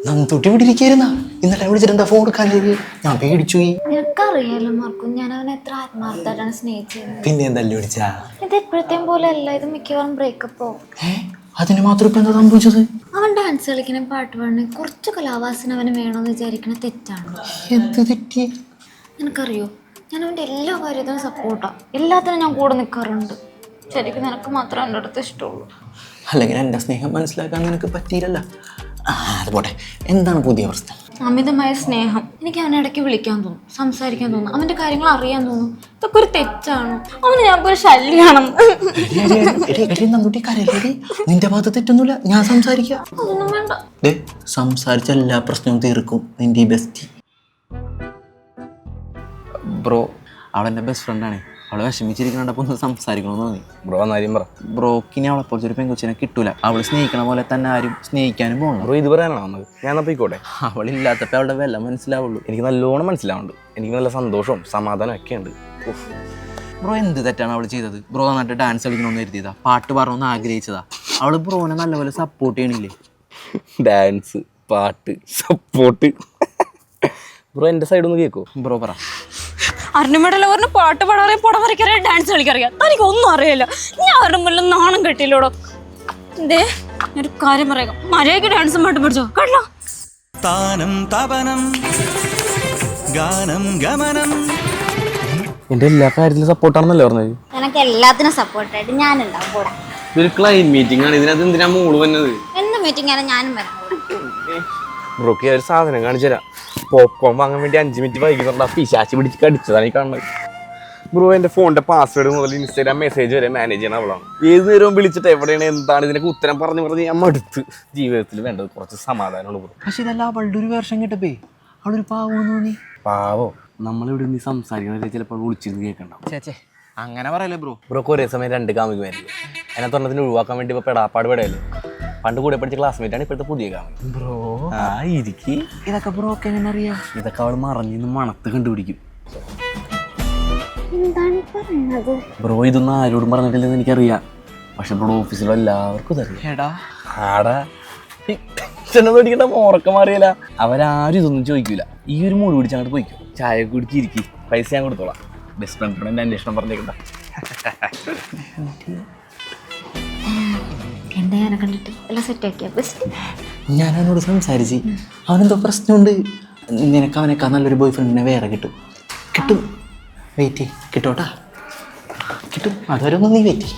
നന്ദൂട്ടി ഇവിടെ ഇരിക്കായിരുന്ന ഇന്നലെ വിളിച്ചിട്ട് എന്താ ഫോൺ എടുക്കാനത്? ഞാൻ പേടിച്ചു പോയി. നിനക്കറിയാലോ മാർക്കും, ഞാൻ അവനെ എത്ര ആത്മാർത്ഥമായിട്ടാണ് സ്നേഹിച്ചത്. പിന്നെ എന്തല്ലേ വിളിച്ചാ? ഇത് എപ്പോഴത്തെയും പോലെ അല്ല, ഇത് മിക്കവാറും ബ്രേക്കപ്പോ. അതിന് മാത്രം ഇപ്പൊ എന്താ സംഭവിച്ചത്? അവൻ ഡാൻസ് കളിക്കണം, പാട്ട് പാടണേ, കുറച്ച് കലാവാസന അവന് വേണമെന്ന് വിചാരിക്കണ തെറ്റാണ്. എന്ത് തെറ്റി? നിനക്കറിയോ, ഞാൻ അവൻ്റെ എല്ലാ കാര്യത്തിനും സപ്പോർട്ടാണ്, എല്ലാത്തിനും ഞാൻ കൂടെ നിൽക്കാറുണ്ട്. ശരിക്കും നിനക്ക് മാത്രമേ എൻ്റെ അടുത്ത് ഇഷ്ടമുള്ളൂ. അല്ലെങ്കിൽ എൻ്റെ സ്നേഹം മനസ്സിലാക്കാൻ നിനക്ക് പറ്റിയില്ലല്ലോ. അത് പോട്ടെ, എന്താണ് പുതിയ അവസ്ഥ? അമിതമായ സ്നേഹം. എനിക്ക് അവനെ ഇടയ്ക്ക് വിളിക്കാൻ തോന്നും, സംസാരിക്കാൻ തോന്നും, അവൻ്റെ കാര്യങ്ങൾ അറിയാൻ തോന്നും. ഇതൊക്കെ ഒരു തെറ്റാണ്. അവന് ഞാൻ ഒരു ശല്യമാണ്. നന്ദൂട്ടി കരയില്ലേ? നിന്റെ ഭാഗത്ത് തെറ്റൊന്നുമില്ല, ഞാൻ സംസാരിക്കാം. അതൊന്നും വേണ്ട. സംസാരിച്ച എല്ലാ പ്രശ്നവും തീർക്കും നിന്റെ ബെസ്റ്റ് ബ്രോ. അവളെൻ്റെ ബെസ്റ്റ് ഫ്രണ്ടാണ്. അവളെ വിഷമിച്ചിരിക്കണപ്പോൾ ഒന്ന് സംസാരിക്കണമെന്ന് തോന്നി. ബ്രോ എന്നാലും പറ. ബ്രോക്കിനെ അവളെപ്പോഴത്തെ ഒരു പെൺകൊച്ചിനെ കിട്ടൂല. അവള് സ്നേഹിക്കണ പോലെ തന്നെ ആരും സ്നേഹിക്കാനും പോകണം. ബ്രോ ഇത് പറയാനാണോ വന്നത്? ഞാൻ പോയിക്കോട്ടെ. അവളില്ലാത്തപ്പോൾ അവളുടെ വില മനസ്സിലാവുള്ളൂ. എനിക്ക് നല്ലോണം മനസ്സിലാവുന്നുണ്ട്. എനിക്ക് നല്ല സന്തോഷവും സമാധാനം ഒക്കെ ഉണ്ട്. ബ്രോ എന്ത് തെറ്റാണ് അവൾ ചെയ്തത്? ബ്രോ നന്നായിട്ട് ഡാൻസ് കളിക്കണമെന്ന് കരുതിയതാ, പാട്ട് പറയണമെന്ന് ആഗ്രഹിച്ചതാ. അവള് ബ്രോനെ നല്ലപോലെ സപ്പോർട്ട് ചെയ്യണില്ലേ? ഡാൻസ്, പാട്ട്, സപ്പോർട്ട്. ബ്രോ എൻ്റെ സൈഡൊന്ന് കേൾക്കോ? ബ്രോ പറ. അർണമേടല്ല പറഞ്ഞ പാട്ട് പാടാറിയാം, പടം വരയ്ക്കറിയാം, ഡാൻസ് കളിക്കറിയാം. തനിക്ക് ഒന്നും അറിയില്ല. ഞാൻ അവരുടെ മുന്നിൽ നാണം കെട്ടിയില്ലോടോ. എന്തേ ഒരു കാര്യം പറയാം, മര്യാദയ്ക്ക് ഡാൻസും പാട്ട് പഠിച്ചോ കേട്ടോ. താനം തപനം ഗാനം ഗമനം. എൻ്റെ എല്ലാ കാര്യത്തിലും സപ്പോർട്ടാണെന്നല്ലേ പറഞ്ഞത്? നിനക്ക് എല്ലാത്തിനും സപ്പോർട്ടായിട്ട് ഞാനുണ്ടാവും കൂടെ. ഇതൊരു ക്ലൈന്റ് മീറ്റിംഗ് ആണ്, ഇതിനകത്ത് എന്തിനാ മോള് വന്നത്? എന്ത് മീറ്റിംഗ് ആണ്, ഞാനും വരാം. ബ്രോക്ക് ഒരു സാധനം കാണിച്ചു തരാം. പോപ്കോൺ വാങ്ങാൻ വേണ്ടി 5 മിനിറ്റ് വൈകുന്നുണ്ട്. ആ പിശാച്ച് പിടിച്ച് കടിച്ചതാണ് ഈ കാണുന്നത്. ബ്രോ എൻ്റെ ഫോണിൻ്റെ പാസ്വേഡ് മുതൽ ഇൻസ്റ്റാഗ്രാം മെസ്സേജ് വരെ മാനേജ് ചെയ്യണം അവളാണ്. ഏത് നേരവും വിളിച്ചിട്ട് എവിടെയാണ് എന്താണ് ഇതിനൊക്കെ ഉത്തരം പറഞ്ഞ് ഞാൻ മടുത്ത്. ജീവിതത്തിൽ വേണ്ടത് കുറച്ച് സമാധാനമാണ് ബ്രോ. പക്ഷെ ഇതല്ല അവളുടെ ഒരു വേർഷം കേട്ടപ്പേ അവളൊരു പാവമെന്ന് തോന്നി. പാവോ? നമ്മളിവിടെ നിന്ന് സംസാരിക്കണത് ചിലപ്പോൾ വിളിച്ചിരുന്ന് കേൾക്കണ്ടാവും. ചേച്ചേ അങ്ങനെ പറയല്ലേ ബ്രോ. ബ്രോക്ക് ഒരേ സമയം 2 കാമിക്കുമായിരിക്കും. അതിനകത്ത് ഒരെണ്ണത്തിന് ഒഴിവാക്കാൻ വേണ്ടി ഇപ്പോൾ പെടാപ്പാട് പെടയല്ലേ. പണ്ട് കൂടെ പഠിച്ച ക്ലാസ്മേറ്റാണ് ഇപ്പോഴത്തെ പുതിയ കാമി. ബ്രോ ഇരിക്കി. ഇതൊക്കെ ബ്രോക്ക് എങ്ങനെ അറിയാം? ഇതൊക്കെ അവൾ മറഞ്ഞിന്ന് മണത്ത് കണ്ടുപിടിക്കും. ബ്രോ ഇതൊന്നും ആരോടും പറഞ്ഞിട്ടില്ലെന്ന് എനിക്കറിയാം. പക്ഷെ ബ്രോ ഓഫീസിലും എല്ലാവർക്കും ഇതറിയാം. എടാ ആടാ പഠിക്കണ്ട, മോറക്കം മാറിയല്ല. അവരാരും ഇതൊന്നും ചോദിക്കൂല. ഈ ഒരു മൂട് പിടിച്ച് അങ്ങോട്ട് പോയിക്കും. ചായ കുടിച്ചിരിക്കും, പൈസ ഞാൻ കൊടുത്തോളാം. ബെസ്റ്റ് ഫ്രണ്ടിനോട് എൻ്റെ അന്വേഷണം പറഞ്ഞേക്കണ്ട. എന്താ ഞാനെ കണ്ടിട്ട് എല്ലാം സെറ്റാക്കിയാ ബെസ്റ്റ്. ഞാൻ അവനോട് സംസാരിച്ച്, അവനെന്തോ പ്രശ്നമുണ്ട്. നിനക്ക് അവനേക്കാൾ നല്ലൊരു ബോയ് ഫ്രണ്ടിനെ വേറെ കിട്ടും. കിട്ടും, വെയിറ്റ് കിട്ടോട്ടാ, കിട്ടും. അതുവരെ ഒന്ന് നീ വെയിറ്റ്.